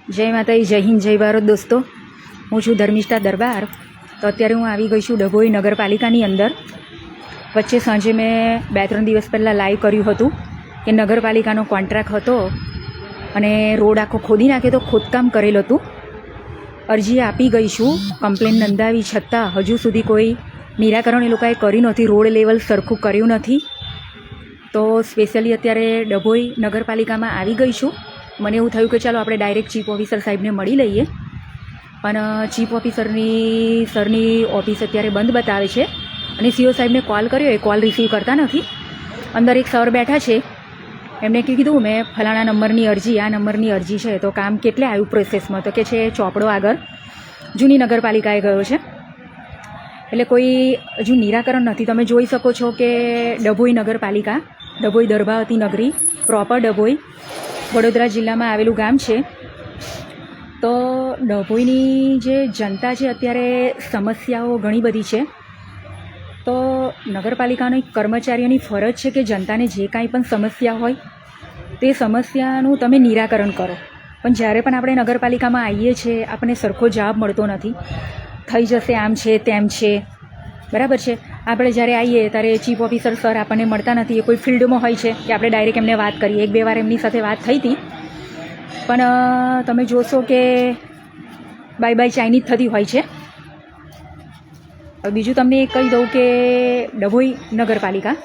જય માતાજી, જય હિન્દ, જય ભારત દોસ્તો. હું છું ધર્મિષ્ઠા દરબાર. તો અત્યારે હું આવી ગઈ છું ડભોઈ નગરપાલિકાની અંદર. વચ્ચે સાંજે મેં 2-3 દિવસ પહેલાં લાઈવ કર્યું હતું કે નગરપાલિકાનો કોન્ટ્રાક્ટ હતો અને રોડ આખો ખોદી નાખે તો ખોદકામ કરેલ હતું. અરજી આપી ગઈ છું, કમ્પ્લેન નોંધાવી છતાં હજુ સુધી કોઈ નિરાકરણ એ લોકોએ કર્યું નથી. રોડ લેવલ સરખું કર્યું નથી. તો સ્પેશિયલી અત્યારે ડભોઈ નગરપાલિકામાં આવી ગઈ છું. મને એવું થયું કે ચાલો આપણે ડાયરેક્ટ ચીફ ઓફિસર સાહેબને મળી લઈએ, પણ ચીફ સરની ઓફિસ અત્યારે બંધ બતાવે છે અને સીઓ સાહેબને કોલ કર્યો, એ કોલ રિસીવ કરતા નથી. અંદર એક સર બેઠા છે, એમને કીધું મેં ફલાણા નંબરની અરજી, આ નંબરની અરજી છે, તો કામ કેટલે આવ્યું પ્રોસેસમાં? તો કે છે ચોપડો આગળ જૂની નગરપાલિકાએ ગયો છે. એટલે કોઈ હજુ નિરાકરણ નથી. તમે જોઈ શકો છો કે ડભોઈ નગરપાલિકા, ડભોઈ દર્ભાવતી નગરી, પ્રોપર ડભોઈ વડોદરા જિલ્લામાં આવેલું ગામ છે. તો ડભોઈની જે જનતા છે અત્યારે સમસ્યાઓ ઘણી બધી છે. તો નગરપાલિકાનો એક કર્મચારીઓની ફરજ છે કે જનતાને જે કાંઈ પણ સમસ્યા હોય તે સમસ્યાનું તમે નિરાકરણ કરો. પણ જ્યારે પણ આપણે નગરપાલિકામાં આવીએ છીએ આપણને સરખો જવાબ મળતો નથી. થઈ જશે, આમ છે, તેમ છે, બરાબર છે. આપણે જ્યારે આવીએ ત્યારે ચીફ ઓફિસર સર આપણને મળતા નથી. એ કોઈ ફિલ્ડમાં હોય છે કે આપણે ડાયરેક્ટ એમને વાત કરીએ. 1-2 વાર એમની સાથે વાત થઈ હતી, પણ તમે જોશો કે બાય બાય ચાઇનીઝ થતી હોય છે. બીજું તમને કહી દઉં કે ડભોઈ નગરપાલિકા,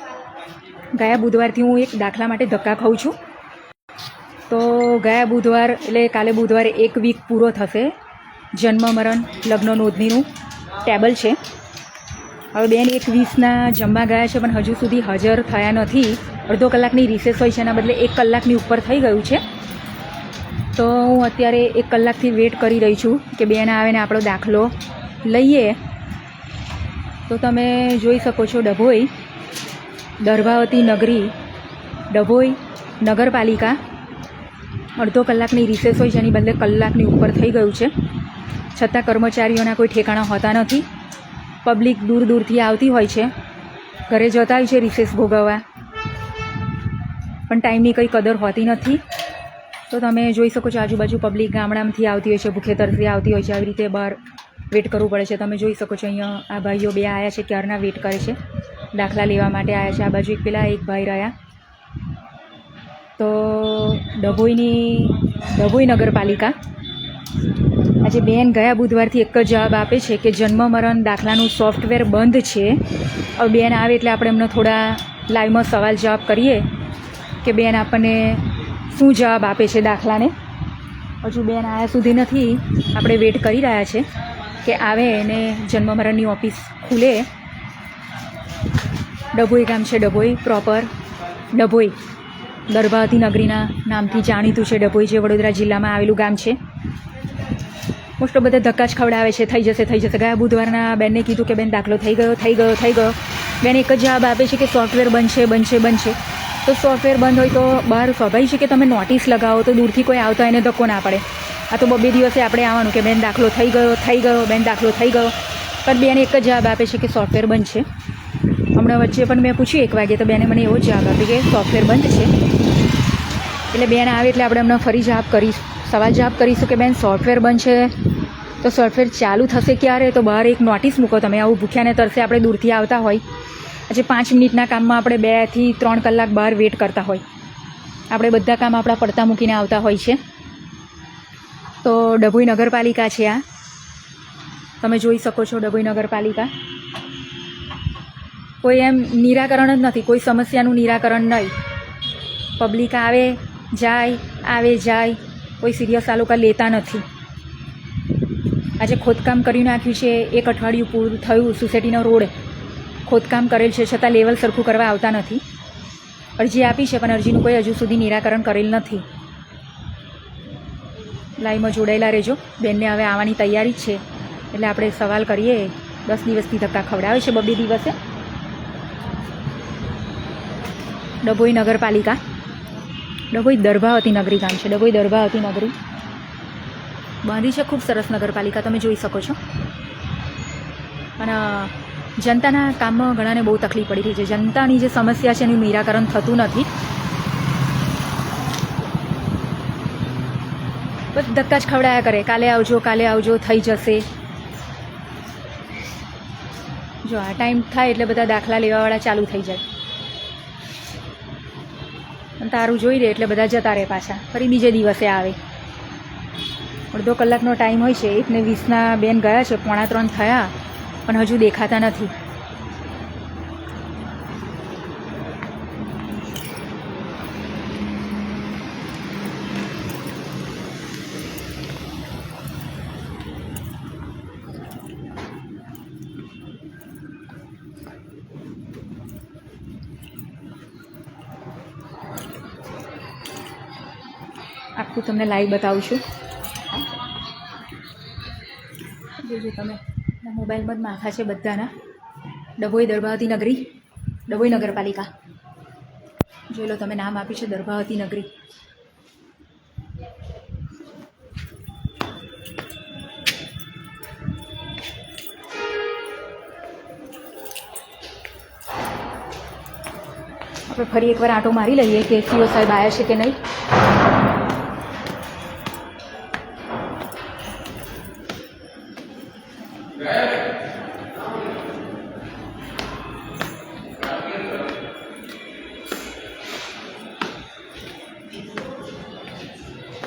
ગયા બુધવારથી હું એક દાખલા માટે ધક્કા ખાઉં છું. તો ગયા બુધવાર એટલે કાલે બુધવારે 1 વીક પૂરો થશે. જન્મ મરણ લગ્ન નોંધણીનું ટેબલ છે. હવે બેન 1:20ના જમવા ગયા છે પણ હજુ સુધી હાજર થયા નથી. અડધો કલાકની રિસેસ હોય છે, એના બદલે 1 કલાકની ઉપર થઈ ગયું છે. તો હું અત્યારે 1 કલાકથી વેટ કરી રહી છું કે બેન આવે ને આપણો દાખલો લઈએ. તો તમે જોઈ શકો છો ડભોઈ દર્ભાવતી નગરી, ડભોઈ નગરપાલિકા, અડધો કલાકની રિસેસ હોય છે, એની બદલે કલાકની ઉપર થઈ ગયું છે. છતાં કર્મચારીઓના કોઈ ઠેકાણા હોતા નથી. પબ્લિક દૂર દૂરથી આવતી હોય છે, ઘરે જતા હોય છે રિસેસ ભોગવવા, પણ ટાઈમની કંઈ કદર હોતી નથી. તો તમે જોઈ શકો છો આજુબાજુ પબ્લિક ગામડામાંથી આવતી હોય છે, ભૂખે તરસથી આવતી હોય છે. આવી રીતે બહાર વેટ કરવું પડે છે. તમે જોઈ શકો છો અહીંયા આ ભાઈઓ 2 આવ્યા છે, ક્યારના વેટ કરે છે, દાખલા લેવા માટે આવ્યા છે. આ બાજુ એક ભાઈ રહ્યા. તો ડભોઈ નગરપાલિકા આજે બેન ગયા બુધવારથી એક જ જવાબ આપે છે કે જન્મ મરણ દાખલાનું સોફ્ટવેર બંધ છે. હવે બેન આવે એટલે આપણે એમને થોડા લાઈવમાં સવાલ જવાબ કરીએ કે બેન આપણને શું જવાબ આપે છે દાખલાને. હજુ બેન આવ્યા સુધી નથી. આપણે વેટ કરી રહ્યા છે કે આવે અને જન્મ મરણની ઓફિસ ખુલે. ડભોઈ ગામ છે, ડભોઈ પ્રોપર, ડભોઈ દર્ભાવતી નગરીના નામથી જાણીતું છે. ડભોઈ જે વડોદરા જિલ્લામાં આવેલું ગામ છે. મોસ્ટ ઓફ બધા ધક્કા જ ખવડાવે છે, થઈ જશે, થઈ જશે. ગયા બુધવારના બેનને કીધું કે બેન દાખલો થઈ ગયો. બેન એક જ જવાબ આપે છે કે સોફ્ટવેર બનશે. તો સોફ્ટવેર બંધ હોય તો બહાર સ્વાભાવિક છે કે તમે નોટિસ લગાવો તો દૂરથી કોઈ આવતો એને ધક્કો ના પડે. આ તો 2 દિવસે આપણે આવવાનું કે બેન દાખલો થઈ ગયો, બેન દાખલો થઈ ગયો. પણ બેન એક જ જવાબ આપે છે કે સોફ્ટવેર બંધ છે. હમણાં વચ્ચે પણ મેં પૂછ્યું 1 વાગે, તો બેને મને એવો જવાબ આપ્યો કે સોફ્ટવેર બંધ છે. એટલે બેન આવે એટલે આપણે એમને ફરી સવાલ જવાબ કરીશું કે બેન સોફ્ટવેર બંધ છે તો સોફ્ટવેર ચાલુ થશે ક્યારે? તો બહાર એક નોટિસ મૂકો. તમે આવું ભૂખ્યાને તરસે આપણે દૂરથી આવતા હોય, આજે 5 મિનિટના કામમાં આપણે 2 થી 3 કલાક બહાર વેટ કરતા હોય. આપણે બધા કામ આપણા પડતા મૂકીને આવતા હોય છે. તો ડભોઈ નગરપાલિકા છે આ, તમે જોઈ શકો છો. ડભોઈ નગરપાલિકા કોઈ એમ નિરાકરણ જ નથી, કોઈ સમસ્યાનું નિરાકરણ નહીં. પબ્લિક આવે જાય, કોઈ સિરિયસ આ લોકો લેતા નથી. આજે ખોદકામ કરી નાખ્યું છે. 1 અઠવાડિયું પૂરું થયું. સોસાયટીનો રોડ ખોદકામ કરેલ છે, છતાં લેવલ સરખું કરવા આવતા નથી. અરજી આપી છે પણ અરજીનું કોઈ હજુ સુધી નિરાકરણ કરેલ નથી. લાઈવમાં જોડાયેલા રહેજો. બેનને હવે આવવાની તૈયારી જ છે, એટલે આપણે સવાલ કરીએ. 10 દિવસથી ધક્કા ખવડાવે છે, 2 દિવસે. ડભોઈ નગરપાલિકા, ડભોઈ દર્ભાવતી નગરી ગામ છે. ડભોઈ દર્ભાવતી નગરી બાંધી છે, ખૂબ સરસ નગરપાલિકા, તમે જોઈ શકો છો. પણ જનતાના કામમાં ઘણાને બહુ તકલીફ પડી રહી છે. જનતાની જે સમસ્યા છે એનું નિરાકરણ થતું નથી. તો બસ ધક્કા જ ખવડાયા કરે, કાલે આવજો થઈ જશે. જો આ ટાઈમ થાય એટલે બધા દાખલા લેવાવાળા ચાલુ થઈ જાય અને તારું જોઈ લે એટલે બધા જતા રહે પાછા, ફરી બીજે દિવસે આવે. અડધો કલાકનો ટાઈમ હોય છે. 1:20 બેન ગયા છે, 2:45 થયા પણ હજુ દેખાતા નથી. આખું તમને લાઈવ બતાવું છું. જોજો તમે, મોબાઈલમાં જ માથા છે બધાના. ડભોઈ દર્ભાવતી નગરી, ડભોઈ નગરપાલિકા. જોઈ લો તમે, નામ આપ્યું છે દર્ભાવતી નગરી. આપણે ફરી એકવાર આંટો મારી લઈએ કે સીઓ સાહેબ આવ્યા છે કે નહીં.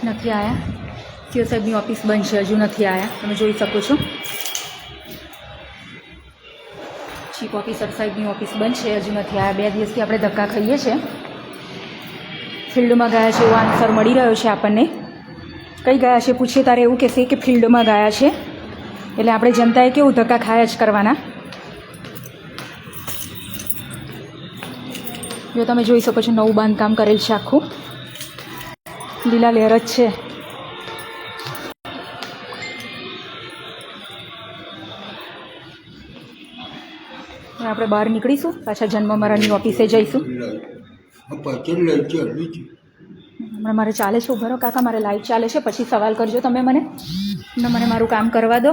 નથી આવ્યા. સીઓ સાહેબની ઓફિસ બંધ છે, હજુ નથી આવ્યા. તમે જોઈ શકો છો. ચીફ ઓફિસર સાહેબની ઓફિસ બંધ છે, હજુ નથી આવ્યા. 2 દિવસથી આપણે ધક્કા ખાઈએ છીએ. ફિલ્ડમાં ગયા છે એવો આન્સર મળી રહ્યો છે આપણને. કઈ ગયા છે પૂછીએ તારે એવું કહેશે કે ફિલ્ડમાં ગયા છે. એટલે આપણે જનતાએ કેવું ધક્કા ખાયા જ કરવાના. જો તમે જોઈ શકો છો, નવું બાંધકામ કરેલ છે આખું. લીલા લહેર જ છે. આપણે બહાર નીકળીશું, પાછા જન્મ મરણની ઓફિસે જઈશું. હમણાં મારે ચાલે છે, ઉભા રહો કાકા, મારે લાઈવ ચાલે છે, પછી સવાલ કરજો તમે મને મારું કામ કરવા દો.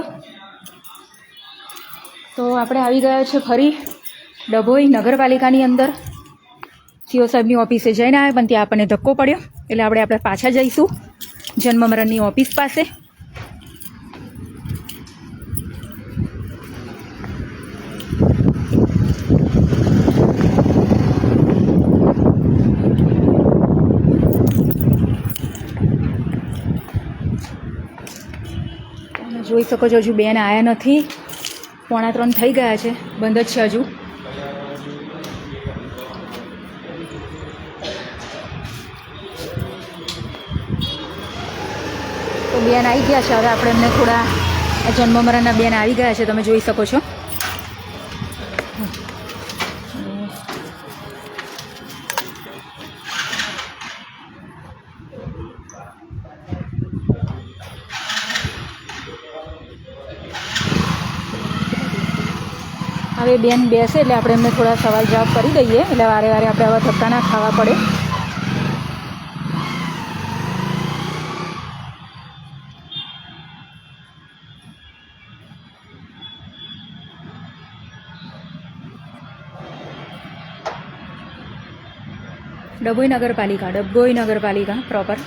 તો આપણે આવી ગયા છે ફરી ડભોઈ નગરપાલિકાની અંદર. સીઓ સાહેબની ઓફિસે જઈને આવ્યા પણ ત્યાં આપણને ધક્કો પડ્યો, એટલે આપણે પાછા જઈશું જન્મ મરણની ઓફિસ પાસે. જોઈ શકો છો, હજુ બેન આવ્યા નથી. 2:45 થઈ ગયા છે, બંધ જ છે હજુ. તો બેન આવી ગયા છે. હવે આપણે એમને થોડા જન્મ મરણના બેન આવી ગયા છે, તમે જોઈ શકો છો. હવે બેન બેસે એટલે આપણે એમને થોડા સવાલ જવાબ કરી દઈએ, એટલે વારે વારે આપણે આવા ધક્કા ના ખાવા પડે. ડભોઈ નગરપાલિકા પ્રોપર.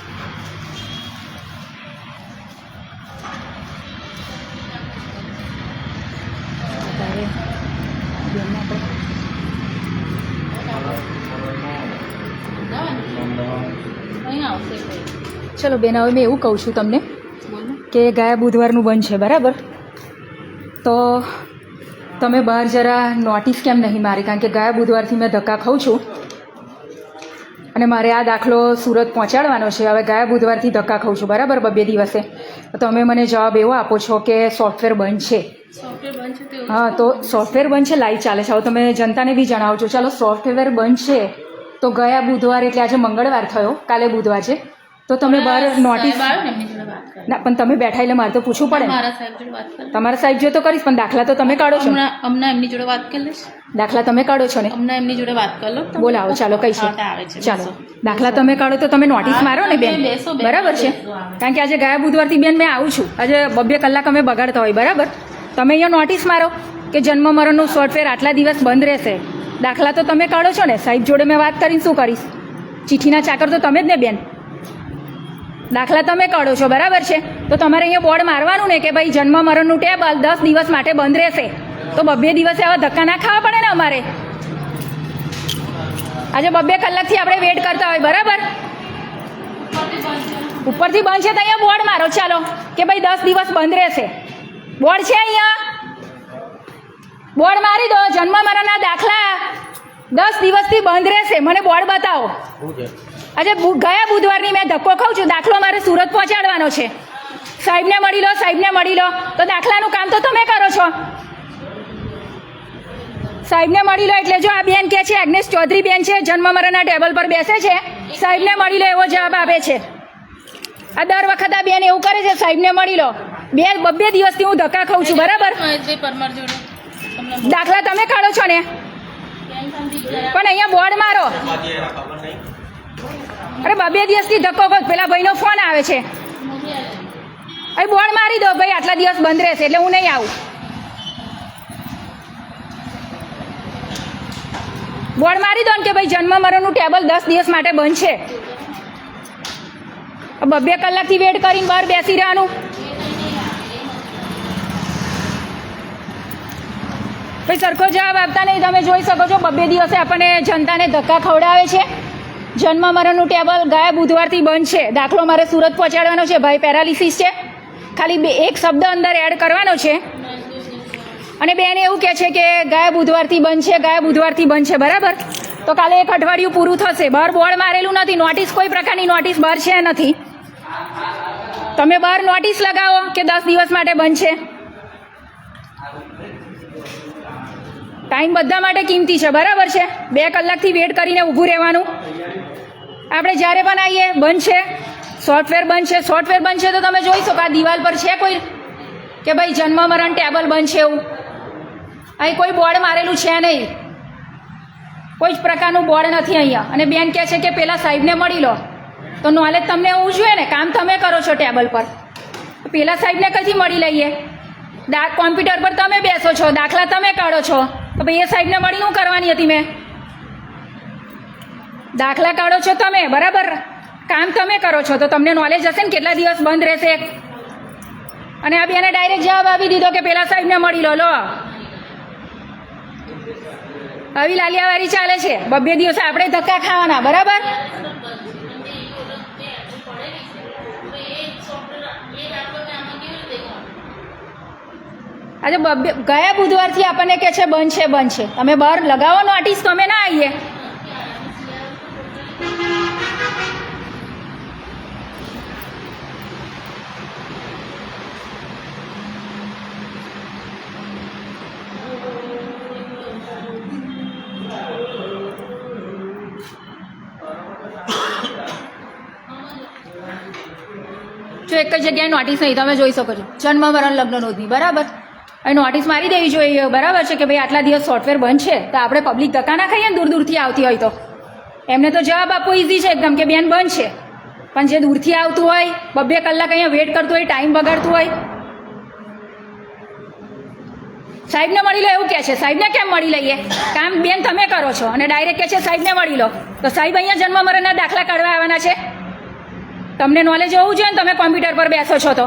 ચલો બેન, હવે મેં એવું કહું છું તમને કે ગયા બુધવારનું બંધ છે, બરાબર? તો તમે બહાર જરા નોટિસ કેમ નહીં મારી? કારણ કે ગયા બુધવારથી મેં ધક્કા ખાઉં છું અને મારે આ દાખલો સુરત પહોંચાડવાનો છે. હવે ગયા બુધવારથી ધક્કા ખાઉં છું, બરાબર? 2 દિવસે. તો તમે મને જવાબ એવો આપો છો કે સોફ્ટવેર બંધ છે. હા, તો સોફ્ટવેર બંધ છે, લાઈવ ચાલે છે. હવે તમે જનતાને બી જણાવજો. ચાલો, સોફ્ટવેર બંધ છે તો ગયા બુધવાર એટલે આજે મંગળવાર થયો, કાલે બુધવાર છે, તો તમે બહાર નોટિસ ના, પણ તમે બેઠા એટલે મારે તો પૂછવું પડે. તમારા સાહેબ જો તો કરીશ, પણ દાખલા તો તમે કાઢો છો. હમણાં એમની જોડે વાત કરી લઈશ. દાખલા તમે કાઢો છો ને? હમણાં એમની જોડે વાત કરી લો. બોલાવો, ચાલો કઈ છે. ચાલો, દાખલા તમે કાઢો તો તમે નોટિસ મારો ને બેન, બરાબર છે? કારણ કે આજે ગયા બુધવારથી બેન મેં આવું છું. આજે 2 કલાક અમે બગાડતા હોય, બરાબર? તમે અહીંયા નોટિસ મારો કે જન્મ મરણનું સોફ્ટવેર આટલા દિવસ બંધ રહેશે. દાખલા તો તમે કાઢો છો ને? સાહેબ જોડે મેં વાત કરીને શું કરીશ? ચિઠ્ઠીના ચાકર તો તમે જ ને બેન. દાખલા તમે કાઢો છો, બરાબર છે? તો તમારે અહીંયા બોર્ડ મારવાનું ને કે ભાઈ જન્મ મરણનું ટેબલ 10 દિવસ માટે બંધ રહેશે. તો 2 દિવસે આવા ધક્કા ના ખાવા પડે ને અમારે. આજે 2 કલાકથી આપણે વેટ કરતા હોય, બરાબર? ઉપરથી બંધ છે તો અહીંયા બોર્ડ મારો, ચાલો કે ભાઈ 10 દિવસ બંધ રહેશે. બોર્ડ છે અહીંયા, બોર્ડ મારી દો. જન્મ મરણના દાખલા 10 દિવસથી બંધ રહેશે. મને બોર્ડ બતાવો. આજે ગયા બુધવારની મેં ધક્કો ખાઉં છું. દાખલો મારે સુરત પહોંચાડવાનો છે. સાહેબને મળી લો, સાહેબને મળી લો. તો દાખલાનું કામ તો તમે કરો છો. સાહેબને મળી લો એટલે જો આ બેન કે છે, એગ્નેસ ચૌધરી બેન છે, જન્મ મરણના ટેબલ પર બેસે છે, સાહેબને મળી લો એવો જવાબ આપે છે. આ દર વખત આ બેન એવું કરે છે, સાહેબને મળી લો. 2 દિવસથી હું ધક્કા ખાઉં છું, બરાબર? દાખલા તમે કાઢો છો ને, પણ અહીંયા બોર્ડ મારો. અરે 2 દિવસથી ધક્કો ખાઉં. પેલા ભાઈનો ફોન આવે છે, અહીં બોર્ડ મારી દો ભાઈ આટલા દિવસ બંધ રહેશે એટલે હું નહીં આવું. બોર્ડ મારી દો ને કે ભાઈ જન્મ મરણનું ટેબલ 10 દિવસ માટે બંધ છે. 2 કલાકથી વેટ કરીને બહાર બેસી રહેવાનું. ભાઈ સરખો જવાબ આપતા નહીં. તમે જોઈ શકો છો 2 દિવસે આપણને જનતાને ધક્કા ખવડાવે છે. જન્મ મરણનું ટેબલ ગયા બુધવારથી બંધ છે. દાખલો મારે સુરત પહોંચાડવાનો છે. ભાઈ પેરાલિસિસ છે, ખાલી એક શબ્દ અંદર એડ કરવાનો છે. અને બેન એવું કહે છે કે ગયા બુધવારથી બંધ છે, ગયા બુધવારથી બંધ છે, બરાબર? તો કાલે 1 અઠવાડિયું પૂરું થશે. બહાર બોર્ડ મારેલું નથી, નોટિસ કોઈ પ્રકારની નોટિસ બહાર છે નથી. તમે બહાર નોટિસ લગાવો કે 10 દિવસ માટે બંધ છે. ટાઈમ બધા માટે કિંમતી છે, બરાબર છે? 2 કલાકથી વેટ કરીને ઊભું રહેવાનું. આપણે જ્યારે પણ આવીએ બંધ છે, સોફ્ટવેર બંધ છે. સોફ્ટવેર બંધ છે તો તમે જોઈ શકો આ દિવાલ પર છે કોઈ કે ભાઈ જન્મ મરણ ટેબલ બંધ છે એવું? અહીં કોઈ બોર્ડ મારેલું છે નહીં, કોઈ જ પ્રકારનું બોર્ડ નથી અહીંયા. અને બેન કહે છે કે પેલા સાહેબને મળી લો. તો નોલેજ તમને હોવું જોઈએ ને, કામ તમે કરો છો ટેબલ પર. પેલા સાહેબને કઈથી મળી લઈએ? કોમ્પ્યુટર પર તમે બેસો છો, દાખલા તમે કાઢો છો, તો ભાઈ એ સાહેબને મળી શું કરવાની હતી મેં? દાખલા કાઢો છો તમે, બરાબર? કામ તમે કરો છો તો તમને નોલેજ હશે ને કેટલા દિવસ બંધ રહેશે. અને આ બેને ડાયરેક્ટ જવાબ આપી દીધો કે પેલા સાહેબને મળી લો. લો આવી લાલિયાવારી ચાલે છે. 2 દિવસે આપણે ધક્કા ખાવાના, બરાબર? આજે ગયા બુધવારથી આપણને કહે છે બંધ છે, બંધ છે. તમે બહાર લગાવો નોટિસ, તો અમે ના આવીએ. જો એક જ જગ્યાએ નોટિસ નહીં, તમે જોઈ શકો છો, જન્મ મરણ લગ્ન નોંધણી, બરાબર? અહીં નોટિસ મારી દેવી જોઈએ, બરાબર છે? કે ભાઈ આટલા દિવસ સોફ્ટવેર બંધ છે. તો આપણે પબ્લિક ધક્કા ના ખાઈએ ને, દૂર દૂરથી આવતી હોય તો એમને તો જવાબ આપવો ઇઝી છે એકદમ કે બેન બંધ છે. પણ જે દૂરથી આવતું હોય, 2 કલાક અહીંયા વેટ કરતું હોય, ટાઈમ બગાડતું હોય. સાહેબને મળી લો એવું કહે છે. સાહેબને કેમ મળી લઈએ? કામ બેન તમે કરો છો અને ડાયરેક્ટ કહે છે સાહેબને મળી લો. તો સાહેબ અહીંયા જન્મ મરણના દાખલા કાઢવા આવવાના છે? તમને નોલેજ હોવું જોઈએ ને, તમે કોમ્પ્યુટર પર બેસો છો તો.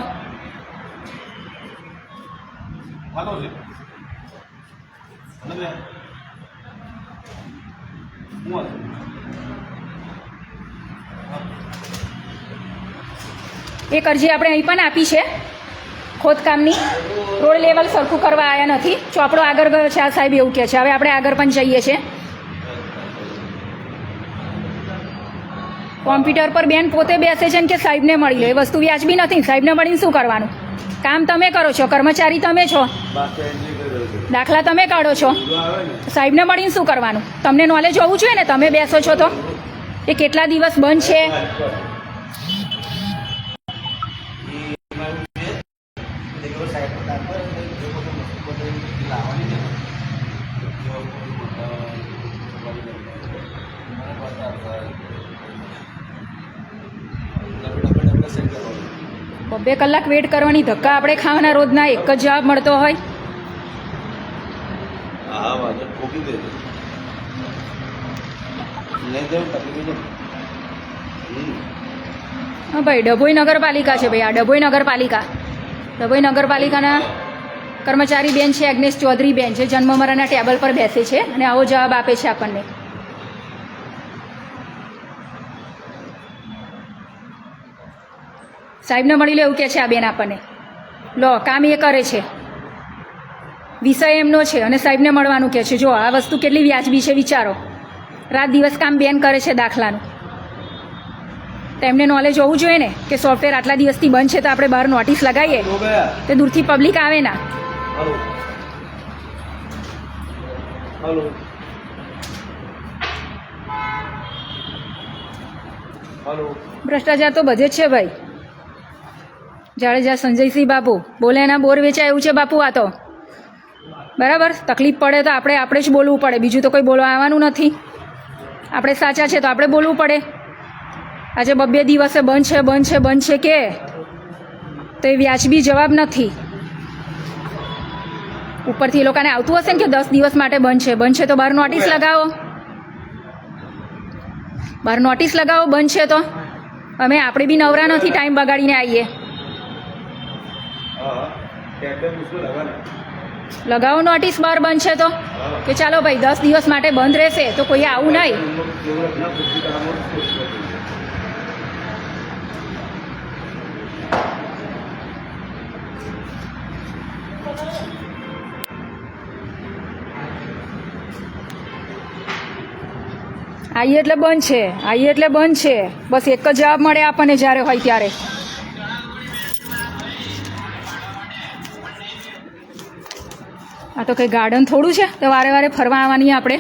એક અરજી આપણે અહીં પણ આપી છે ખોદકામની. રોડ લેવલ સરખું કરવા આવ્યા નથી, ચોપડો આગળ ગયો છે આ સાહેબ એવું કહે છે. હવે આપણે આગળ પણ જઈએ છીએ. કોમ્પ્યુટર પર બેન પોતે બેસે છે ને કે સાહેબને મળી લે, એ વસ્તુ વ્યાજબી નથી. સાહેબને મળીને શું કરવાનું? કામ તમે કરો છો, કર્મચારી તમે છો, દાખલા તમે કાઢો છો. સાહેબને મળીને શું કરવાનું? તમને નોલેજ હોવું જોઈએ ને, તમે બેસો છો તો. એ કેટલા દિવસ બંધ છે? બે કલાક વેટ કરવાની, ધક્કા આપણે ખાવાના રોજના, એક જ જવાબ મળતો હોય. હા ભાઈ, ડભોઈ નગરપાલિકા છે ભાઈ, આ ડભોઈ નગરપાલિકા. ડભોઈ નગરપાલિકાના કર્મચારી બેન છે એગ્નેશ ચૌધરી બેન છે, જન્મ મરણના ટેબલ પર બેસે છે અને આવો જવાબ આપે છે આપણને. સાહેબને મળી લે એવું કહે છે આ બેન આપણને. લો, કામ એ કરે છે, વિષય એમનો છે અને સાહેબને મળવાનું કહે છે. જો આ વસ્તુ કેટલી વ્યાજબી છે વિચારો. રાત દિવસ કામ બેન કરે છે દાખલાનું. તો એમને નોલેજ હોવું જોઈએ ને કે સોફ્ટવેર આટલા દિવસથી બંધ છે તો આપણે બહાર નોટિસ લગાવીએ તો દૂરથી પબ્લિક આવે ના. ભ્રષ્ટાચાર તો બધે જ છે ભાઈ. જાડેજા સંજયસિંહ બાપુ બોલે એના બોર વેચાય એવું છે બાપુ આ તો. બરાબર, તકલીફ પડે તો આપણે જ બોલવું પડે, બીજું તો કોઈ બોલવા આવવાનું નથી. આપણે સાચા છે તો આપણે બોલવું પડે. આજે 2 દિવસે બંધ છે કે તો એ વ્યાજબી જવાબ નથી. ઉપરથી એ લોકોને આવતું હશે ને કે 10 દિવસ માટે બંધ છે તો બહાર નોટિસ લગાવો. બહાર નોટિસ લગાવો બંધ છે તો. અમે આપણે બી નવરા નથી ટાઈમ બગાડીને આવીએ. લગાવો નોટિસ બહાર બંધ છે તો કે ચાલો ભાઈ 10 દિવસ માટે બંધ રહેશે તો કોઈ આવું નહીં. આઈએ એટલે બંધ છે, બસ એક જ જવાબ મળે આપણને જ્યારે હોય ત્યારે. આ તો કંઈ ગાર્ડન થોડું છે તો વારે વારે ફરવા આવવાની આપણે.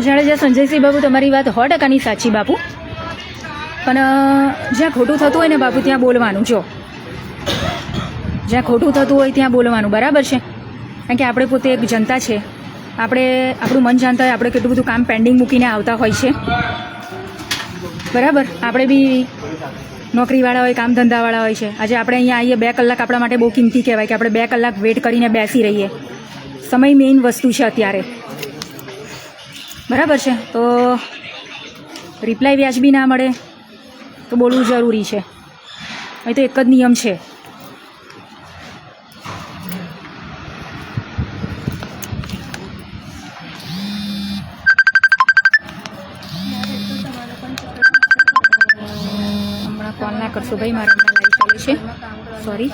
જાડેજા સંજયસિંહ બાપુ, તમારી વાત 100% સાચી બાપુ. પણ જ્યાં ખોટું થતું હોય ને બાપુ ત્યાં બોલવાનું. જો જ્યાં ખોટું થતું હોય ત્યાં બોલવાનું, બરાબર છે. કારણ કે આપણે પોતે એક જનતા છે, આપણે આપણું મન જાણતા હોય આપણે કેટલું બધું કામ પેન્ડિંગ મૂકીને આવતા હોય છે, બરાબર. આપણે બી નોકરીવાળા હોય, કામ ધંધાવાળા હોય છે. આજે આપણે અહીંયા આવીએ 2 કલાક આપણા માટે બહુ કિંમતી કહેવાય કે આપણે 2 કલાક વેઇટ કરીને બેસી રહીએ. સમય મેઇન વસ્તુ છે અત્યારે, બરાબર છે. તો રિપ્લાય વ્યાજબી ના મળે તો બોલવું જરૂરી છે. અહીં તો એક જ નિયમ છે. હમણાં કોલ ના કરશો ભાઈ, મારે હમણાં લાઈવ ચાલે છે, સોરી.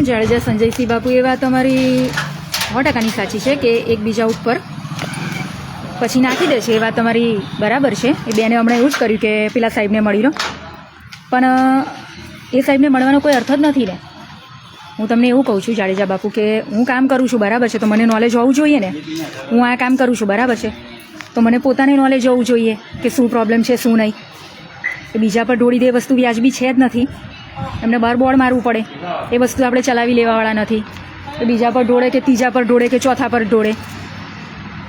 જાડેજા સંજયસિંહ બાપુ, એ વાત અમારી 100% સાચી છે કે એકબીજા ઉપર પછી નાખી દે છે. એ વાત તમારી બરાબર છે. એ બેને હમણાં એવું જ કર્યું કે પેલા સાહેબને મળી લો, પણ એ સાહેબને મળવાનો કોઈ અર્થ જ નથી ને. હું તમને એવું કહું છું જાડેજા બાપુ કે હું કામ કરું છું, બરાબર છે, તો મને નોલેજ હોવું જોઈએ ને. હું આ કામ કરું છું, બરાબર છે, તો મને પોતાને નોલેજ હોવું જોઈએ કે શું પ્રોબ્લેમ છે શું નહીં. એ બીજા પર ઢોળી દે વસ્તુ વ્યાજબી છે જ નથી. એમને બહાર બોર્ડ મારવું પડે, એ વસ્તુ આપણે ચલાવી લેવાવાળા નથી. એ બીજા પર ઢોળે કે ત્રીજા પર ઢોળે કે ચોથા પર ઢોળે,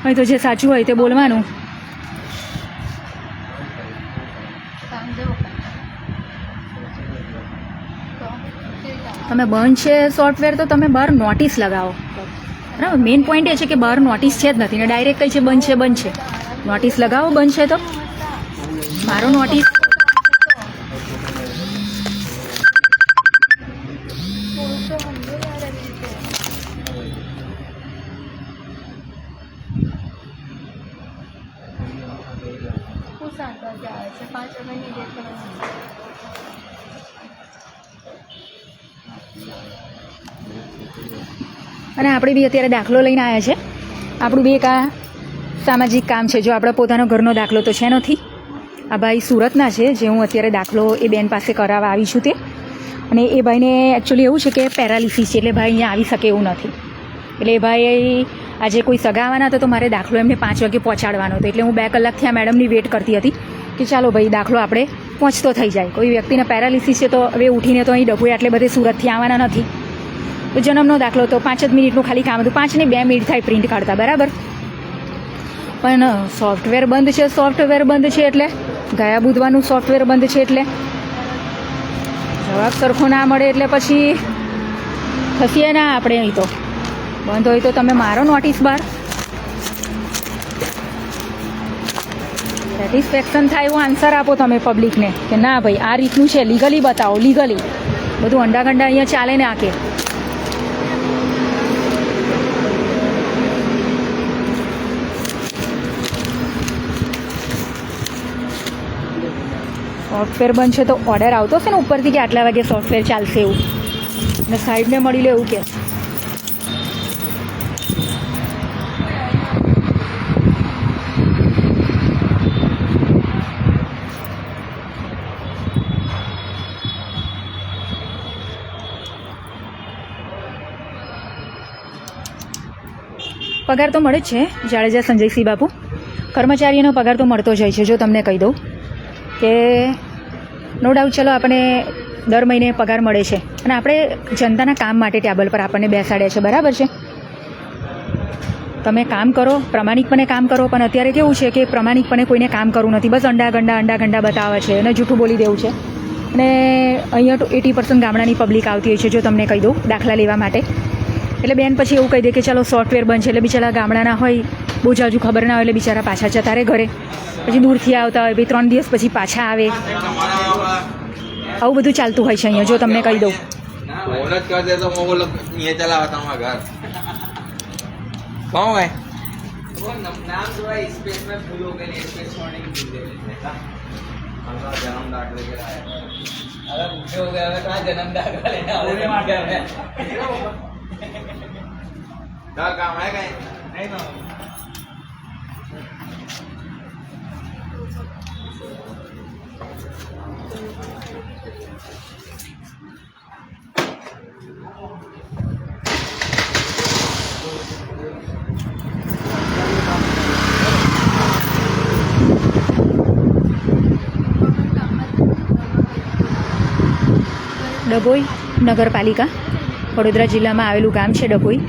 અહીં તો જે સાચું હોય તે બોલવાનું. તમે બંધ છે સોફ્ટવેર તો તમે બહાર નોટિસ લગાવો, બરાબર. મેઇન પોઈન્ટ એ છે કે બહાર નોટિસ છે જ નથી ને ડાયરેક્ટ કઈ છે બંધ છે બંધ છે. નોટિસ લગાવો બંધ છે તો મારો નોટિસ અને આપણે બી અત્યારે દાખલો લઈને આવ્યા છે. આપણું બી એક આ સામાજિક કામ છે. જો આપણે પોતાનો ઘરનો દાખલો તો છે નથી. આ ભાઈ સુરતના છે, જે હું અત્યારે દાખલો એ બેન પાસે કરાવવા આવી છું તે. અને એ ભાઈને એકચ્યુઅલી એવું છે કે પેરાલિસિસ છે, એટલે ભાઈ અહીંયા આવી શકે એવું નથી. એટલે એ ભાઈ આજે કોઈ સગા આવવાના હતા તો મારે દાખલો એમને 5 વાગે પહોંચાડવાનો હતો. એટલે હું 2 કલાકથી આ મેડમની વેટ કરતી હતી કે ચાલો ભાઈ દાખલો આપણે પહોંચતો થઈ જાય. કોઈ વ્યક્તિને પેરાલિસિસ છે તો હવે ઉઠીને તો અહીં ડભોઈ આટલે બધે સુરતથી આવવાના નથી. તો જન્મનો દાખલો તો 5 જ મિનિટનું ખાલી કામ હતું. 5 ને 2 મિનિટ થાય પ્રિન્ટ કાઢતા, બરાબર. પણ સોફ્ટવેર બંધ છે, સોફ્ટવેર બંધ છે એટલે ગયા બુધવારનું સોફ્ટવેર બંધ છે એટલે જવાબ સરખો ના મળે એટલે પછી થશે ના આપણે. અહીં તો બંધ હોય તો તમે મારો નોટિસ બહાર. સેટિસ્ફેક્શન થાય એવો આન્સર આપો તમે પબ્લિકને કે ના ભાઈ આ રીતનું છે, લીગલી બતાવો. લીગલી બધું અંડાગંડા અહીંયા ચાલે ને આકે. સોફ્ટવેર બંધ છે તો ઓર્ડર આવતો હશે ને ઉપરથી કે આટલા વાગે સોફ્ટવેર ચાલશે એવું, અને સાઈડને મળી લે એવું કે. પગાર તો મળે જ છે જાડેજા સંજયસિંહ બાપુ. કર્મચારીઓનો પગાર તો મળતો જ હોય છે. જો તમને કહી દઉં કે નો ડાઉટ ચલો આપણને દર મહિને પગાર મળે છે અને આપણે જનતાના કામ માટે ટેબલ પર આપણને બેસાડ્યા છે, બરાબર છે. તમે કામ કરો, પ્રમાણિકપણે કામ કરો. પણ અત્યારે કેવું છે કે પ્રમાણિકપણે કોઈને કામ કરવું નથી. બસ અંડા બતાવે છે અને જૂઠું બોલી દેવું છે. અને અહીંયા તો 80% ગામડાની પબ્લિક આવતી હોય છે, જો તમને કહી દઉં, દાખલા લેવા માટે. એટલે બેન પછી એવું કહી દે કે ચાલો સોફ્ટવેર બંધ છે એટલે બિચારા ગામડાના હોય, બહુ જાજુ ખબર ના હોય એટલે બિચારા પાછા જતા રહે ઘરે. પછી દૂરથી આવતા હોય, ભાઈ 3 દિવસ પછી પાછા આવે. આવું બધું ચાલતું હોય છે અહીંયા, જો તમને કહી દઉં. काम है कहीं नहीं तो ડભોઈ નગરપાલિકા વડોદરા જિલ્લામાં આવેલું ગામ છે ડભોઈ.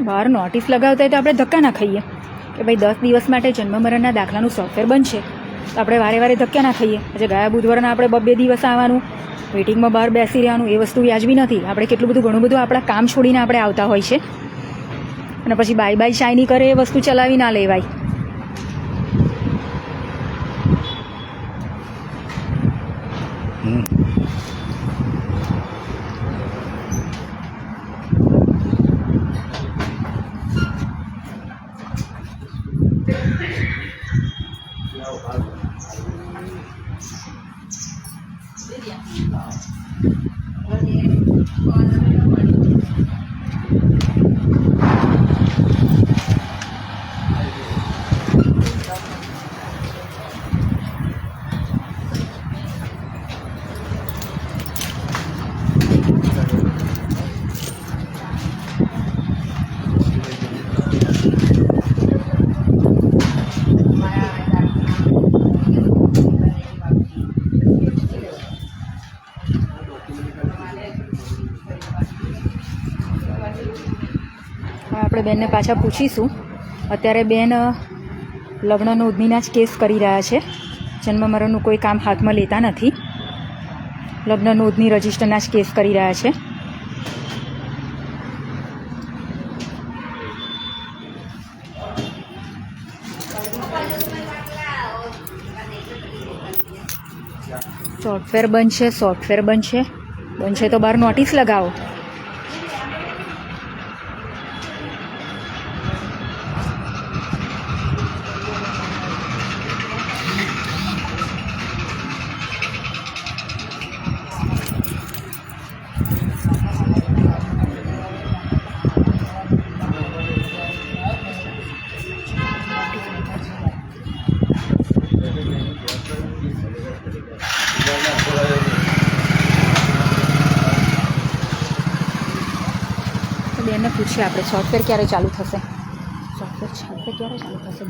બહાર નોટિસ લગાવતા હોય તો આપણે ધક્કા ના ખાઈએ કે ભાઈ 10 દિવસ માટે જન્મ મરણના દાખલાનું સોફ્ટવેર બનશે તો આપણે વારે વારે ધક્કા ના ખાઈએ. આજે ગયા બુધવારના આપણે 2 દિવસ આવવાનું, વેઇટિંગમાં બહાર બેસી રહેવાનું, એ વસ્તુ વ્યાજબી નથી. આપણે કેટલું બધું ઘણું બધું આપણા કામ છોડીને આપણે આવતા હોય છે અને પછી બાય શાયની કરે એ વસ્તુ ચલાવી ના લેવાય. આપણે બેનને પાછા પૂછીશું. અત્યારે બેન લગ્ન નોંધણીના જ કેસ કરી રહ્યા છે. જન્મ મરણનું કોઈ કામ હાથમાં લેતા નથી. લગ્ન નોંધણી રજિસ્ટરના જ કેસ કરી રહ્યા છે. સોફ્ટવેર બંધ છે, સોફ્ટવેર બંધ છે. બંધ છે તો બહાર નોટિસ લગાવો. બેનને પૂછીએ આપણે સોફ્ટવેર ક્યારે ચાલુ થશે. સોફ્ટવેર ક્યારે ચાલુ થશે?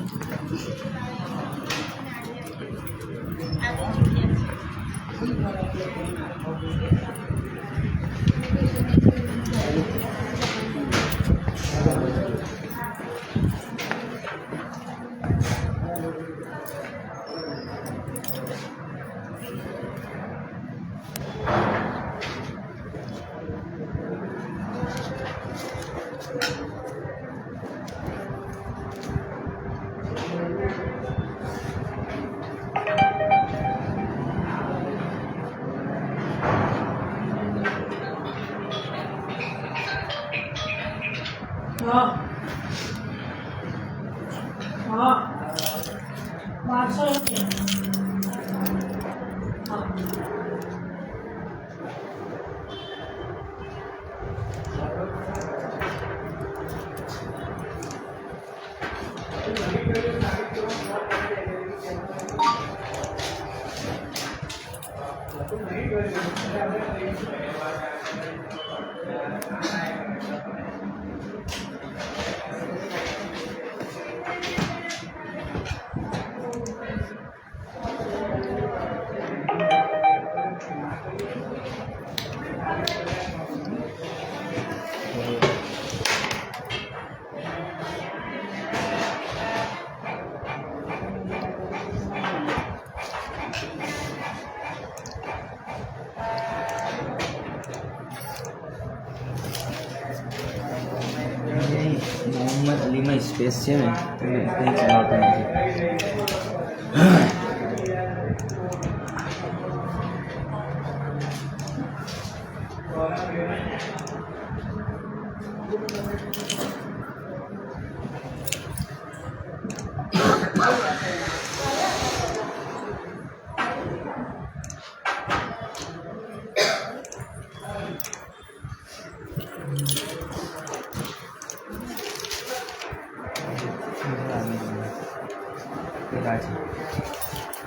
મોહમ્મદ અલીમાં સ્પેસ છે ને કંઈ ચલાવતા નથી.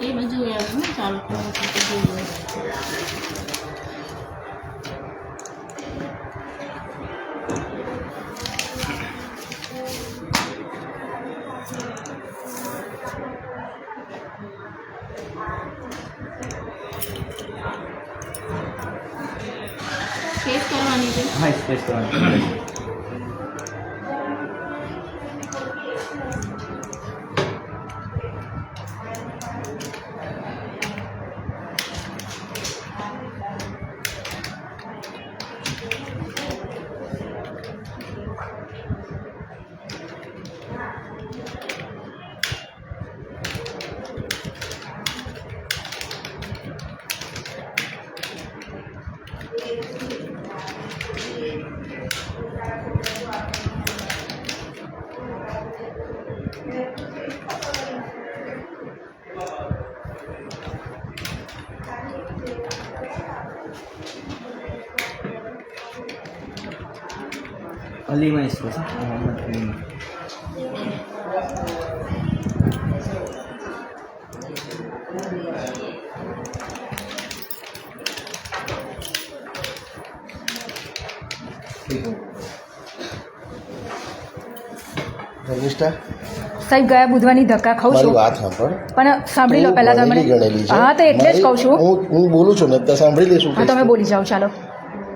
એ બધું એમ ચાલુ કરવું છે તો જોઈએ. સ્પેસ કરવાની છે. હા, સ્પેસ કરવાની. અલીમાં સ્પેસ મોહમ્મદ અલીમાં. ધર્મિષ્ઠા, સાહેબ ગયા બુધવારની ધક્કા ખાઉં મારી છું વાત સાંભળ. પણ સાંભળી લો પહેલા તમે ગણેલી છે. હા તો એટલે જ કહું છું હું બોલું છું ને તો સાંભળી લેશું. હા તમે બોલી જાઓ ચાલો.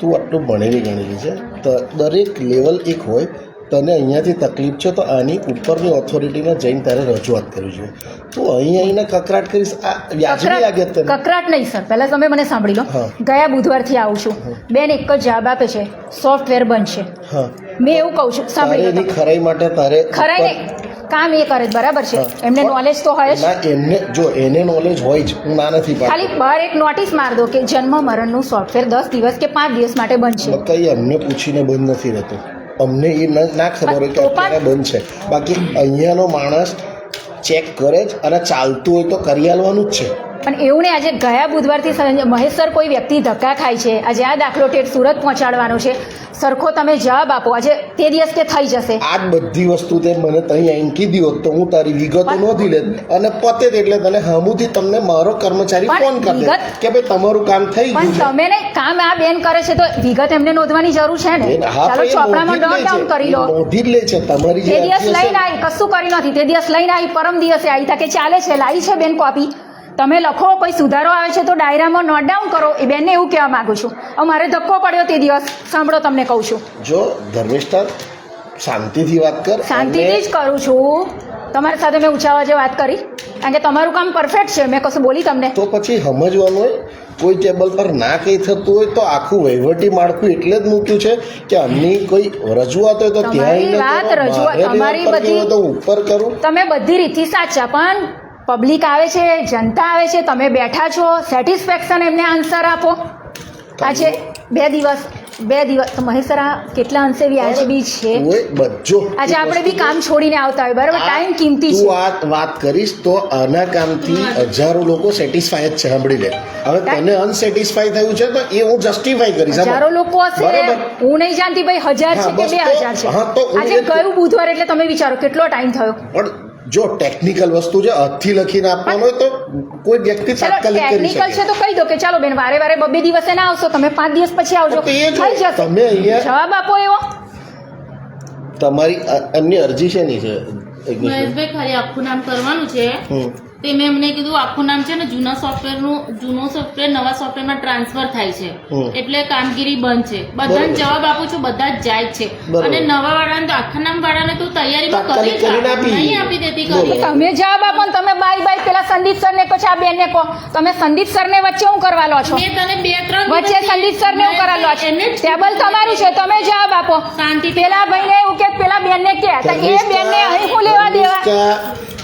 તું આટલું ભણેલી ગણેલી છે તો દરેક લેવલ એક હોય. તને અહીંયાથી તકલીફ છે તો આની ઉપરની ઓથોરિટીમાં જઈને તારે રજૂઆત કરવી જોઈએ. તું અહીં આવીને કકરાટ કરીશ, આ વ્યાજબી લાગે તને? કકરાટ નહીં સર, પહેલા તમે મને સાંભળી લો. હા. ગયા બુધવારથી આવું છું, બેન એક જ જવાબ આપે છે, સોફ્ટવેર બનશે. હા, મેં એવું કહું છું, તારે સાંભળી લો એની તમે. ખરાઈ માટે તારે ખરાઈ નહીં, કામ એ કરે છે, બરાબર છે, હા. એમને નોલેજ તો હોય જ. ના, એમને જો એને નોલેજ હોય જ, હું ના નથી પાડતો. ખાલી બહાર એક નોટિસ માર દો કે જન્મ મરણનું સોફ્ટવેર 10 દિવસ કે 5 દિવસ માટે બનશે. કંઈ અમને પૂછીને બંધ નથી રહેતું. અમને એ ના ખબર હોય કે તો પણ- અત્યારે બંધ છે. બાકી અહીંયાનો માણસ ચેક કરે જ અને ચાલતું હોય તો કરી આલવાનું જ છે. પણ એવું ને આજે ગયા બુધવારથી મહેશ સર કોઈ વ્યક્તિ ધક્કા ખાય છે, આજે આ દાખલો ટેટ સુરત પહોંચાડવાનો છે, સરખો તમે જવાબ આપો. આજે તે દિવસ કે થઈ જશે. આ જ બધી વસ્તુ તે મને ત્યાં આવીને કીધી હોત તો હું તારી વિગતો નોંધી લેત અને પતે જ એટલે તને હમુથી તમને મારો કર્મચારી પણ ફોન કરી દે વિગત- કે ભાઈ તમારું કામ થઈ પણ ગયું તમે ને કામ આ બેન કરે છે તો વિગત એમને નોંધવાની જરૂર છે ને. છે. હા, ચાલો તો એ ચોપડામાં નોંધી જ નોટ લે ડાઉન કરી છે. લો. એ નોંધી જ લે છે. તમારી તે જે દિવસ અરજી લઈને હશે આવી, કશું કર્યું નથી. તે દિવસ લઈને આવી, પરમ દિવસે આવી તા કે ચાલે છે, લાવી છે બેન કોપી. તમે લખો, કોઈ સુધારો આવે છે તો ડાયરામાં નોટ ડાઉન કરો. એ બેનને એવું કહેવા માંગુ છું. અમારે ધક્કો પડ્યો તે દિવસ, સાંભળો તમને કહું છું. જો ધર્મિષ્ઠા, શાંતિથી વાત કર. શાંતિથી જ કરું છું. તમારી સાથે મેં ઊંચા અવાજે વાત કરી કારણ કે તમારું કામ પરફેક્ટ છે, મેં કશું બોલી તમને. તો પછી સમજવાનું હોય, કોઈ ટેબલ પર ના કંઈ થતું હોય તો આખું વહીવટી માળખું એટલે જ મૂક્યું છે કે આમની કોઈ રજૂઆત હોય તો તમારી ત્યાં વાત આવીને કરો. રજૂઆત, મારે તમારી લેવલ પર બધી- કેવું તો ઉપર કરું. તમે બધી રીતથી સાચા, પણ પબ્લિક આવે છે, જનતા આવે છે, તમે બેઠા છો, સેટિસ્ફેક્શન એમને આન્સર આપો. આજે 2 દિવસ તો મહેશરા કેટલા અંશે વ્યાજબી છે. તું એ બધો આજે આપણે બી કામ છોડીને આવતા હોય, બરાબર, ટાઈમ કિંમતી તું છે. આ વાત કરીશ તો આના કામથી હજારો લોકો સેટિસ્ફાય જ છે. સાંભળી લે, હવે તને અનસેટિસ્ફાય થયું છે તો એ હું જસ્ટિફાય કરીશ. હજારો લોકો હશે, બરાબર. હું નહીં જાણતી ભાઈ 1000 છે હા, કે બસ 2000 છે. હા, તો હું આજે એ જ- ગયું બુધવાર એટલે તમે વિચારો કેટલો ટાઈમ થયો. પણ જો ટેકનિકલ વસ્તુ છે, હાથથી લખીને આપવાનું હોય તો કોઈ વ્યક્તિ ચાલો તાત્કાલિક કરી ટેકનિકલ છે શકે. તો કહી દો કે ચાલો બેન વારે વારે 2 દિવસે ના આવશો, તમે 5 દિવસ પછી આવજો, તો એ જ થઈ જશે. તમે અહીંયા- જવાબ આપો એવો. તમારી એમની અરજી છે નહીં છે મહેશભાઈ ખાલી આખું નામ કરવાનું છે. હમ. તે મેં એમને કીધું આખું નામ છે ને જૂનું સોફ્ટવેર નવા સોફ્ટવેરમાં ટ્રાન્સફર થાય છે, હમ. એટલે કામગીરી બંધ છે. બરોબર બધાને છે. જવાબ આપું છું, બધા જ જાય જ છે. બરોબર. અને નવા વાળાને તો આખા નામ વાળાને તો તૈયારીમાં તાત્કાલિક કરી કરીને આપી. નહીં આપી દેતી બોલો. કરી. તમે જવાબ આપો ને તમે બાય પેલા સંદીપ સર ને કહો છો, આ બેન ને કહો. તમે સંદીપ સર ને વચ્ચે હું કરવા લો છો? મેં તને 2-3 વચ્ચે સંદીપ સર ને હું કરવા લો છો? એને જ ટેબલ તમારું છે, તમે જવાબ આપો. શાંતિ પેલા ભાઈ ને એવું કે પેલા બેન ને કે તો એ બેન ને અહીં હું લેવા દેવા?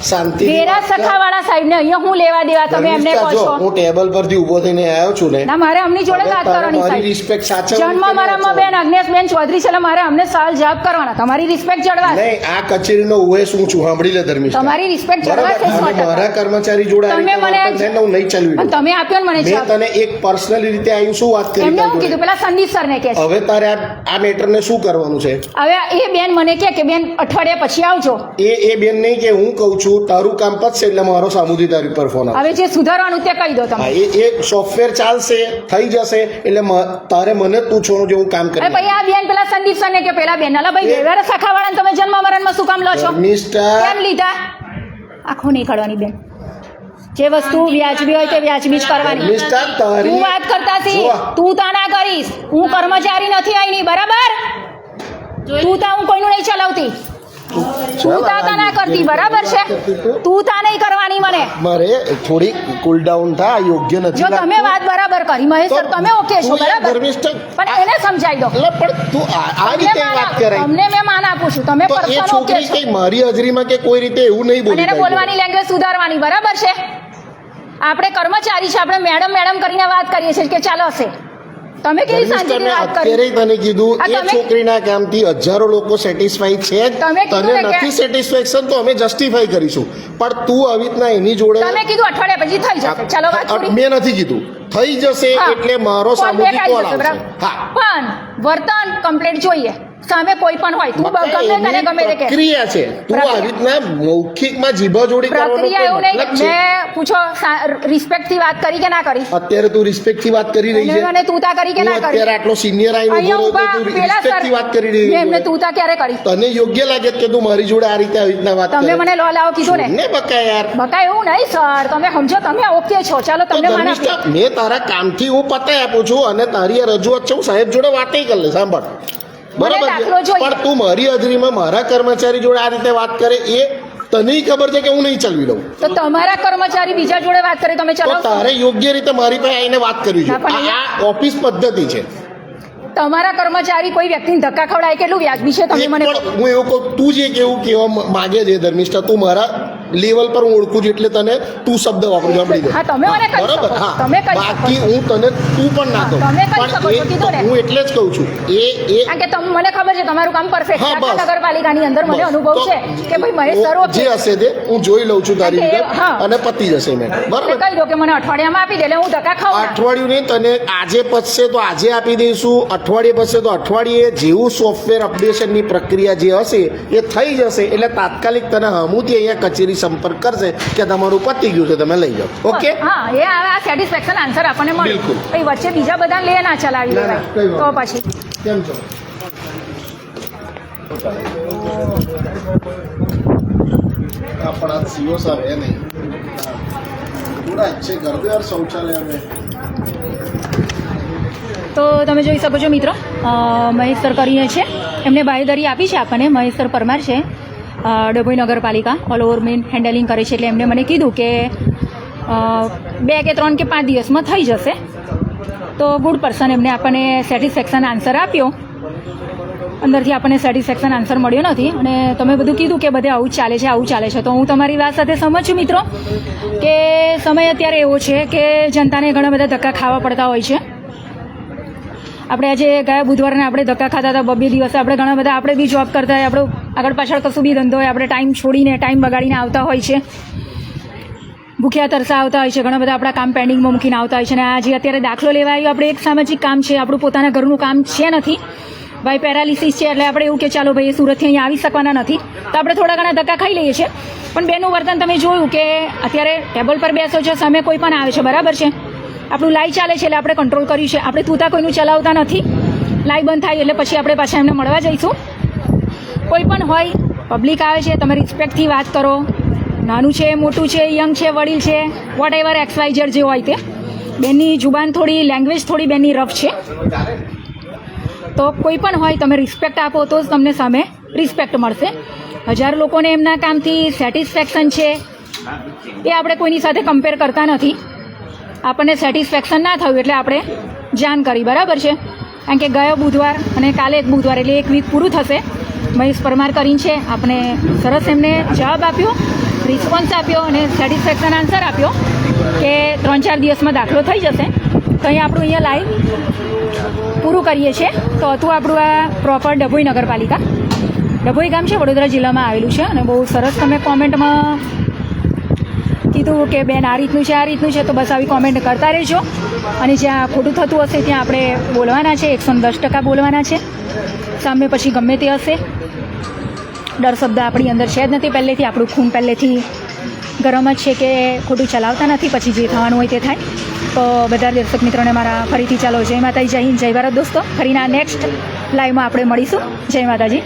શાંતિ વેરા સખાવાળા સાહેબ ને અહીંયા હું લેવા દેવા? તમે એમને કહો છો. હું ટેબલ પરથી ઊભો થઈને આવ્યો છું ને, ના, મારે અમની જોડે હવે વાત તારે કરવાની મારી સાહેબ. રિસ્પેક્ટ સાચવવી જન્મ કે મરણમાં ના બેન અગ્નેશબેન ચૌધરી છે એટલે મારે અમને સવાલ જવાબ કરવાના. તમારી રિસ્પેક્ટ જળવા, નહીં, આ કચેરીનો ઓએસ હું છું. સાંભળી લે ધર્મિષ્ઠા, તમારી રિસ્પેક્ટ બરાબર? જળવા છે અને મારા કર્મચારી જોડે આવી તમે રીતે મને વર્તન થઈને હું નહીં ચાલવી પણ દઉં. તમે આપ્યો ને મને મેં જવાબ. તને એક પર્સનલી રીતે આવ્યું શું વાત કરી એમને તારી હું જોડે? કીધું પેલા સંદીપ સર ને કે છે. હવે તારે આ મેટરને શું કરવાનું છે? હવે એ બેન મને કે બેન અઠવાડિયા પછી આવજો. એ બેન નહીં કે હું કહું છું તારું કામ પતશે એટલે મારો સામુદી તારી પર ફોન આવે. હવે જે સુધારવાનું તે કહી દો તમે. હા, એ સોફ્ટવેર ચાલશે, થઈ જશે એટલે તારે મને જ પૂછવાનું જે હું કામ અરે કરી. ભાઈ આ બેન પેલા સંદીપ સર ને કે પેલા બેન અલા ભાઈ એ- વેરા સખાવાળાને તમે જન્મ મરણમાં શું કામ લો છો? ધર્મિષ્ઠા, કેમ લીધા? આખો નહીં કાઢવાની બેન. જે વસ્તુ વ્યાજબી હોય તે વ્યાજબી જ કરવાની. ધર્મિષ્ઠા, તારી તું વાત કરતા છી, જો, તું તાના કરીશ. હું કર્મચારી નથી અહીંની, બરાબર? તું તા હું કોઈનું નહીં ચલાવતી. તું તા ના કરતી, બરાબર છે? તું તા નહીં કરવાની મને. મારે થોડી કુલ ડાઉન થા, યોગ્ય નથી જો તમે લાગતું. વાત બરાબર કરી મહેશ સર, તો તમે ઓકે છો, તું યાર બરાબર? ધર્મિષ્ઠા, પણ એને સમજાઈ દો. એટલે પણ તું આ રીતે તમને વાત કરાય તમને મેં માન આપું છું, તમે તો એ પર્સન ઓકે છોકરી છો. કઈ મારી હાજરીમાં કે કોઈ રીતે એવું નહીં અને બોલી એને તારી બોલવાની લેંગ્વેજ સુધારવાની, બરાબર છે? આપણે કર્મચારી છે, આપણે મેડમ કરીને વાત કરીએ છીએ કે ચાલો હશે. તમે કેવી શાંતિની ધર્મિષ્ઠા, વાત અત્યારે કરી? તને કીધું આ એ તમે- છોકરીના કામથી હજારો લોકો સેટિસ્ફાઈ છે જ. તમે કીધું તને ને કે- નથી સેટિસ્ફેક્શન તો અમે જસ્ટિફાઈ કરીશું, પણ તું આવી રીતના એની જોડે તમે કીધું અઠવાડિયા પછી થઈ જશે. ચાલો વાત પૂરી. મેં નથી કીધું થઈ જશે હા. એટલે મારો કોલ સામૂહિક બેક આવી કોલ જશે, આવશે. બરાબર? હા, પણ વર્તન કમ્પ્લીટ જોઈએ. સામે કોઈ પણ હોય તું બકા, ગમે તને એની ગમે તે કે પ્રક્રિયા છે તું આવી રીતના મૌખિકમાં જીભાજોડી કરવાનો પ્રક્રિયા એવું કોઈ નહીં મતલબ છે મેં પૂછો રિસ્પેક્ટ થી વાત કરી કે ના કરી અત્યારે તું રિસ્પેક્ટ થી વાત કરી રહી છે અને તું તા કરી કે તું ના કરી અત્યારે આટલો સિનિયર આવીને અહીંયા ઉભો રહ્યો ઊભા તો તું પેલા રિસ્પેક્ટ થી વાત કરી રહી મેં એમને છે તું તા ક્યારે કરી તને યોગ્ય લાગે છે કે તું મારી જોડે આ રીતે આવી રીતના વાત તમે કરે મને લો લાવો કીધું ને બકા યાર બકા એવું નહીં સર તમે સમજો તમે ઓકે છો ચાલો તો તમને માન ધર્મિષ્ઠા, આપીએ મેં તારા કામથી હું પતાઈ આપું છું અને તારી આ રજૂઆત છે હું સાહેબ જોડે વાતે કરી લે સાંભળ બરાબર છે દાખલો જોઈએ. પણ તું મારી હાજરીમાં મારા કર્મચારી જોડે આ રીતે વાત કરે એ તને ખબર છે કે હું નહીં ચલવી લઉં તો તમારા કર્મચારી બીજા જોડે વાત કરે તમે તો ચલાવશો તારે યોગ્ય રીતે મારી પાસે આવીને વાત કરવી ના, પણ જોઈએ આ ઓફિસ પદ્ધતિ છે તમારા કર્મચારી કોઈ વ્યક્તિને ધક્કા ખવડાય કેટલું વ્યાજબી છે તમે એક મને પણ હું એવું કહું તું જે કેવું કહેવા માગે છે ધર્મિષ્ઠા તું મારા લેવલ પર હું ઓળખું છું એટલે તને તું શબ્દ વાપરું સાંભળી દે હા, તમે મને કહી શકો. બરાબર હા તમે કહી શકો. બાકી હું તને તું પણ ના કહું તમે કહી શકો છો, પણ કીધું ને. હું એટલે જ કહું છું એ કારણ કે તમને મને ખબર છે તમારું કામ પરફેક્ટ હા, છે બસ. આખા નગરપાલિકાની અંદર મને બસ. અનુભવ તો છે કે ભાઈ મહેશ સર ઓકે જે હશે તે હું જોઈ લઉં છું તારી કારણ કે રીતે હા. અને પતી જશે મેં એટલે બરાબર કહી દો કે મને અઠવાડિયામાં આપી દે એટલે હું ધક્કા ખાઉં ના. અઠવાડિયું નહીં તને આજે પતશે તો આજે આપી દઈશું અઠવાડિયે પતશે તો અઠવાડિયે જેવું સોફ્ટવેર અપડેશનની પ્રક્રિયા જે હશે એ થઈ જશે એટલે તાત્કાલિક તને હમુથી અહીંયા કચેરી સંપર્ક કરશે કે તમારું પતી ગયું છે તમે લઈ જાઓ ઓકે હા એ આ સેટિસ્ફેક્શન આન્સર આપણને મળે બિલકુલ. પછી વચ્ચે બીજા બધા લે ના ચલાવી ના, ના, લેવાય કઈ તો વાંધો પછી કેમ છો આપણા સીઓ સાહેબ એ નહીં થોડા अच्छे कर दो यार शौचालय में તો તમે જોઈ શકો છો મિત્રો મહેશ સર કરીને છે એમને બાહેધરી આપી છે આપણને મહેશ સર પરમાર છે ડભોઈ નગરપાલિકા ઓલ ઓવર મેન હેન્ડલિંગ કરે છે એટલે એમને મને કીધું કે 2 કે 3 કે 5 દિવસમાં થઈ જશે તો ગુડ પર્સન એમને આપણને સેટિસ્ફેક્શન આન્સર આપ્યો અંદરથી આપણને સેટિસ્ફેક્શન આન્સર મળ્યો નથી અને તમે બધું કીધું કે બધે આવું જ ચાલે છે તો હું તમારી વાત સાથે સમજ છું મિત્રો કે સમય અત્યારે એવો છે કે જનતાને ઘણા બધા ધક્કા ખાવા પડતા હોય છે આપણે આજે ગયા બુધવારને આપણે ધક્કા ખાતા હતા 2 દિવસે આપણે ઘણા બધા આપણે બી જોબ કરતા હોય આપણો આગળ પાછળ કશું બી ધંધો હોય આપણે ટાઈમ છોડીને ટાઈમ બગાડીને આવતા હોય છે ભૂખ્યા તરસા આવતા હોય છે ઘણા બધા આપણા કામ પેન્ડિંગમાં મૂકીને આવતા હોય છે અને આજે અત્યારે દાખલો લેવા આવ્યો આપણે એક સામાજિક કામ છે આપણું પોતાના ઘરનું કામ છે નથી ભાઈ પેરાલિસિસ છે એટલે આપણે એવું કે ચાલો ભાઈ એ સુરતથી અહીંયા આવી શકવાના નથી તો આપણે થોડા ઘણા ધક્કા ખાઈ લઈએ છીએ પણ બેનું વર્તન તમે જોયું કે અત્યારે ટેબલ પર બેસો છો સામે કોઈ પણ આવે છે બરાબર છે આપણું લાઈવ ચાલે છે એટલે આપણે કંટ્રોલ કર્યું છે આપણે તૂતા કોઈનું ચલાવતા નથી લાઈવ બંધ થાય એટલે પછી આપણે પાછા એમને મળવા જઈશું કોઈ પણ હોય પબ્લિક આવે છે તમે રિસ્પેક્ટથી વાત કરો નાનું છે મોટું છે યંગ છે વડીલ છે વોટ એવર XYZ જે હોય તે બેનની જુબાન થોડી લેંગ્વેજ થોડી બેનની રફ છે તો કોઈ પણ હોય તમે રિસ્પેક્ટ આપો તો જ તમને સામે રિસ્પેક્ટ મળશે 1000 લોકોને એમના કામથી સેટિસ્ફેક્શન છે એ આપણે કોઈની સાથે કમ્પેર કરતા નથી આપણને સેટિસ્ફેક્શન ના થયું એટલે આપણે જાણ કરી બરાબર છે કારણ કે ગયો બુધવાર અને કાલે એક બુધવાર એટલે 1 વીક પૂરું થશે મહેશ પરમાર કરીને છે આપણે સરસ એમને જવાબ આપ્યો રિસ્પોન્સ આપ્યો અને સેટિસ્ફેક્શન આન્સર આપ્યો કે 3-4 દિવસમાં દાખલો થઈ જશે તો અહીં આપણું અહીંયા લાઈવ પૂરું કરીએ છીએ તો હતું આપણું આ પ્રોપર ડભોઈ નગરપાલિકા ડભોઈ ગામ છે વડોદરા જિલ્લામાં આવેલું છે અને બહુ સરસ તમે કોમેન્ટમાં કીધું કે બેન આ રીતનું છે તો બસ આવી કોમેન્ટ કરતા રહેજો અને જ્યાં ખોટું થતું હશે ત્યાં આપણે બોલવાના છે 110% બોલવાના છે સામે પછી ગમે તે હશે ડર શબ્દ આપણી અંદર છે જ નથી પહેલેથી આપણું ખૂન પહેલેથી ગરમ જ છે કે ખોટું ચલાવતા નથી પછી જે થવાનું હોય તે થાય તો બધા દર્શક મિત્રોને મારા ફરીથી ચાલો જય માતાજી જય હિન્દ જય ભારત દોસ્તો ફરીના નેક્સ્ટ લાઈવમાં આપણે મળીશું જય માતાજી